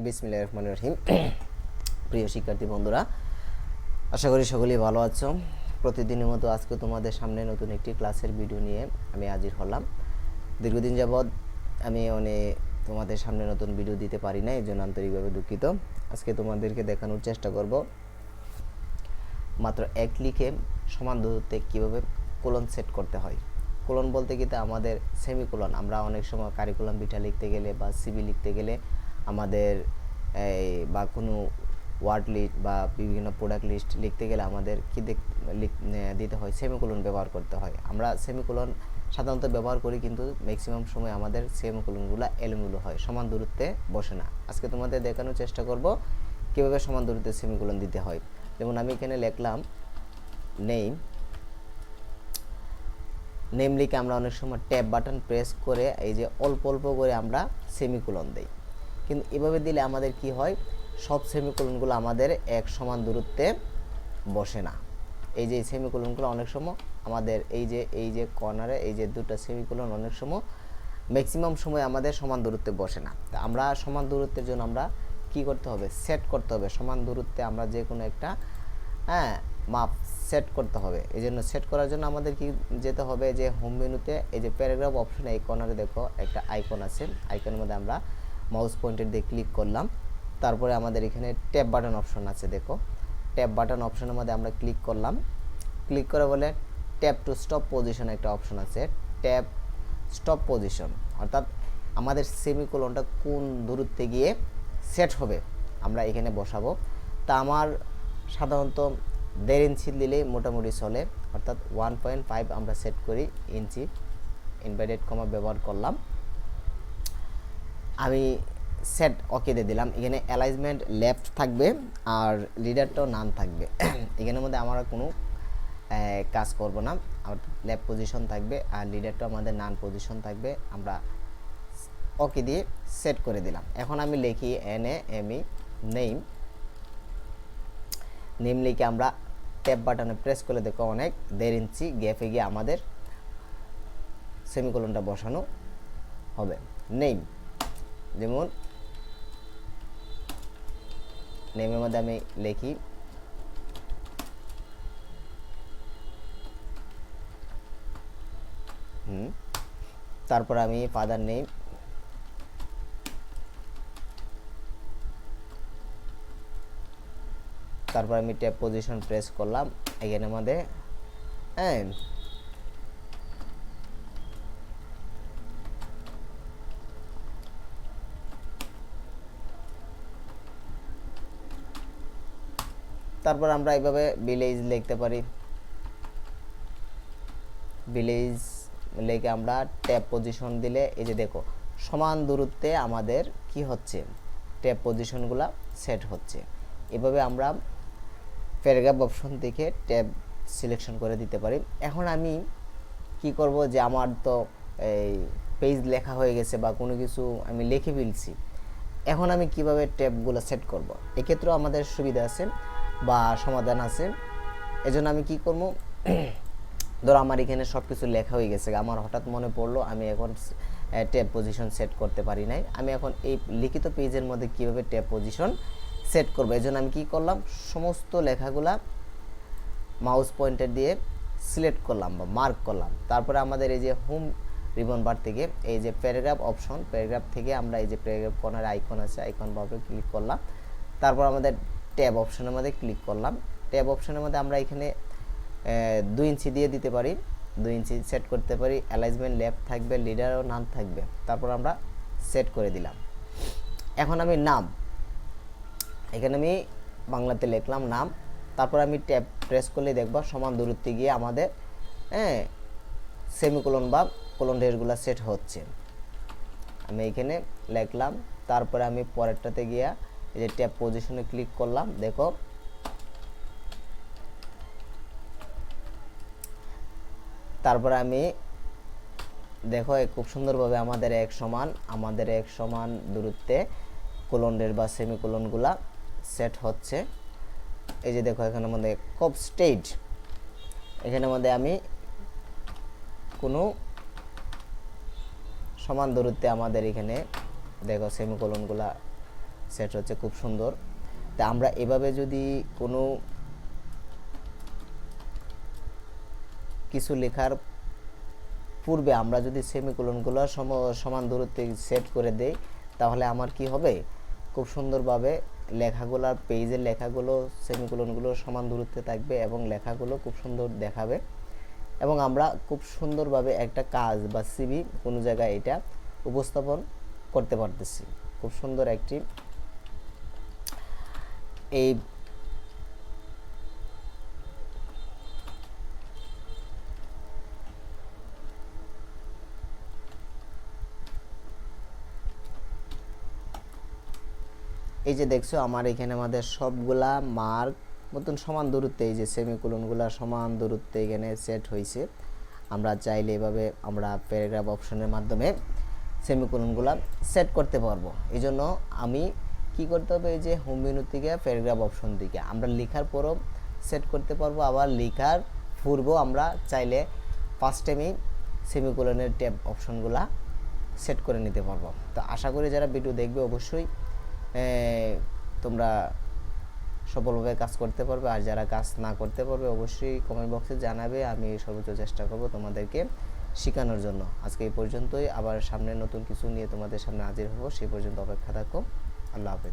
বিসমিল্লাহির রহমানির রহিম। প্রিয় শিক্ষার্থী বন্ধুরা, আশা করি সকলেই ভালো আছো। প্রতিদিনের মতো আজকে তোমাদের সামনে নতুন একটি ক্লাসের ভিডিও নিয়ে আমি হাজির হলাম। দীর্ঘদিন যাবৎ আমি তোমাদের সামনে নতুন ভিডিও দিতে পারি না, এই জন্য আন্তরিকভাবে দুঃখিত। আজকে তোমাদেরকে দেখানোর চেষ্টা করব মাত্র এক লিখে সমান দূরত্বে কীভাবে কোলন সেট করতে হয়। কোলন বলতে কিন্তু আমাদের সেমিকোলন, আমরা অনেক সময় কারিকুলাম ভিটা লিখতে গেলে বা সিবি লিখতে গেলে আমাদের বা কোনো ওয়ার্ড লিস্ট বা বিভিন্ন প্রোডাক্ট লিস্ট লিখতে গেলে আমাদের কী দিতে হয়, সেমিকোলন ব্যবহার করতে হয়। আমরা সেমিকোলন সাধারণত ব্যবহার করি, কিন্তু ম্যাক্সিমাম সময় আমাদের সেমিকোলনগুলো এলোমেলো হয়, সমান দূরত্বে বসে না। আজকে তোমাদের দেখানোর চেষ্টা করব কীভাবে সমান দূরত্বে সেমিকোলন দিতে হয়। যেমন আমি এখানে লিখলাম নেম লিখে আমরা অনেক সময় ট্যাব বাটন প্রেস করে এই যে অল্প অল্প করে আমরা সেমিকোলন দিই, কিন্তু এভাবে দিলে আমাদের কি হয়, সব সেমিকোলনগুলো আমাদের এক সমান দূরত্বে বসে না। এই যে সেমিকোলনগুলো অনেক সময় আমাদের এই যে কর্নারে এই যে দুটো সেমিকোলন অনেক সময় ম্যাক্সিমাম সময় আমাদের সমান দূরত্বে বসে না। তা আমরা সমান দূরত্বের জন্য আমরা কি করতে হবে, সেট করতে হবে। সমান দূরত্বে আমরা যে কোনো একটা মাপ সেট করতে হবে। এই জন্য সেট করার জন্য আমাদের কি যেতে হবে, যে হোম মেনুতে এই যে প্যারাগ্রাফ অপশন, এই কর্নারে দেখো একটা আইকন আছে, আইকনের মধ্যে আমরা মাউস পয়েন্টার দিয়ে ক্লিক করলাম। তারপরে আমাদের এখানে ট্যাব বাটন অপশন আছে, দেখো ট্যাব বাটন অপশনের মধ্যে আমরা ক্লিক করলাম। ক্লিক করে বলে ট্যাব টু স্টপ পজিশন একটা অপশন আছে, ট্যাব স্টপ পজিশন, অর্থাৎ আমাদের সেমিকোলনটা কোন দূরত্বে গিয়ে সেট হবে আমরা এখানে বসাবো। তা আমার সাধারণত 1.5 ইঞ্চি দিলেই মোটামুটি চলে, অর্থাৎ 1.5 আমরা সেট করি ইঞ্চি। ইনভার্টেড কমা ব্যবহার করলাম, আমি সেট ওকে দিয়ে দিলাম। এখানে অ্যালাইনমেন্ট লেফট থাকবে আর লিডারটাও নান থাকবে। এখানের মধ্যে আমরা কোনো কাজ করব না, আমার লেফট পজিশন থাকবে আর লিডারটাও আমাদের নান পজিশন থাকবে। আমরা ওকে দিয়ে সেট করে দিলাম। এখন আমি লিখি NAME নেম লিখে আমরা ট্যাব বাটনে প্রেস করে দেখো অনেক 1.5 ইঞ্চি গ্যাপে গিয়ে আমাদের সেমিকোলনটা বসানো হবে। নেম, যেমন নেমের মধ্যে আমি লিখি তারপর আমি ফাদার নেম, তারপর আমি ট্যাব পজিশন প্রেস করলাম। এখানে মধ্যে তারপর আমরা এইভাবে ভিলেজ লিখতে পারি। ভিলেজ লিখে আমরা ট্যাব পজিশন দিলে এই যে দেখো সমান দূরত্বে আমাদের কি হচ্ছে, ট্যাব পজিশনগুলো সেট হচ্ছে। এভাবে আমরা প্যারাগ্রাফ অপশন থেকে ট্যাব সিলেকশন করে দিতে পারি। এখন আমি কি করব, যে আমার তো এই পেজ লেখা হয়ে গেছে বা কোনো কিছু আমি লিখে ফেলছি, এখন আমি কিভাবে ট্যাবগুলো সেট করব, এক্ষেত্রেও আমাদের সুবিধা আছে বা সমাধান আছে। এজন্য আমি কি করব, ধরো আমার এখানে সব কিছু লেখা হয়ে গেছে, আমার হঠাৎ মনে পড়লো আমি এখন ট্যাব পজিশন সেট করতে পারি নাই। আমি এখন এই লিখিত পেজের মধ্যে কিভাবে ট্যাব পজিশন সেট করবো, এই জন্য আমি কী করলাম, সমস্ত লেখাগুলা মাউস পয়েন্টার দিয়ে সিলেক্ট করলাম বা মার্ক করলাম। তারপরে আমাদের এই যে হোম রিবন বার থেকে এই যে প্যারাগ্রাফ অপশন, প্যারাগ্রাফ থেকে আমরা এই যে প্যারাগ্রাফ কর্নারে আইকন আছে, আইকন ভাবে ক্লিক করলাম। তারপর আমাদের ট্যাব অপশনের মধ্যে ক্লিক করলাম। ট্যাব অপশনের মধ্যে আমরা এখানে 2 ইঞ্চি দিয়ে দিতে পারি, 2 ইঞ্চি সেট করতে পারি। অ্যালাইনমেন্ট লেফট থাকবে, লিডারও নাম থাকবে। তারপর আমরা সেট করে দিলাম। এখন আমি নাম, এখানে আমি বাংলাতে লিখলাম নাম। তারপর আমি ট্যাব প্রেস করলে দেখব সমান দূরত্বে গিয়ে আমাদের সেমিকোলন বা কোলন ডেটগুলো সেট হচ্ছে। আমি এখানে লিখলাম, তারপরে আমি পরেরটাতে গিয়ে এই যে ট্যাব পজিশনে ক্লিক করলাম। দেখো তারপরে আমি দেখো খুব সুন্দরভাবে আমাদের এক সমান দূরত্বে কোলনের বা সেমিকোলনগুলা সেট হচ্ছে। এই যে দেখো এখানের মধ্যে কপ স্টেজ, এখানের মধ্যে আমি কোনো সমান দূরত্বে আমাদের এখানে দেখো সেমিকোলনগুলা সেট হচ্ছে খুব সুন্দর। তা আমরা এভাবে যদি কোনো কিছু লেখার পূর্বে আমরা যদি সেমিকোলনগুলো সমান দূরত্বে সেট করে দেই, তাহলে আমার কি হবে, খুব সুন্দরভাবে লেখাগুলোর পেজের লেখাগুলো সেমিকোলনগুলো সমান দূরত্বে থাকবে এবং লেখাগুলো খুব সুন্দর দেখাবে, এবং আমরা খুব সুন্দরভাবে একটা কাজ বা সিভি কোনো জায়গায় এটা উপস্থাপন করতে পারতেছি। খুব সুন্দর একটি এই এই যে দেখছো আমার এখানে আমাদের সবগুলা মার্ক মতন সমান দূরত্বে, এই যে সেমিকোলনগুলা সমান দূরত্বে এখানে সেট হয়েছে। আমরা চাইলে এভাবে আমরা প্যারাগ্রাফ অপশনের মাধ্যমে সেমিকোলনগুলা সেট করতে পারবো। এই জন্য আমি কি করতে হবে, এই যে হোম মেনু থেকে প্যারাগ্রাফ অপশন থেকে আমরা লেখার পরও সেট করতে পারবো, আবার লেখার পূর্বেও আমরা চাইলে ফার্স্ট টাইমেই সেমিকোলনের ট্যাব অপশনগুলা সেট করে নিতে পারবো। তো আশা করি যারা ভিডিও দেখবে অবশ্যই তোমরা সফলভাবে কাজ করতে পারবে, আর যারা কাজ না করতে পারবে অবশ্যই কমেন্ট বক্সে জানাবে, আমি সর্বোচ্চ চেষ্টা করব তোমাদেরকে শেখানোর জন্য। আজকে এই পর্যন্তই, আবার সামনে নতুন কিছু নিয়ে তোমাদের সামনে হাজির হব, সেই পর্যন্ত অপেক্ষা থাকো। আল্লাহ হাফেজ।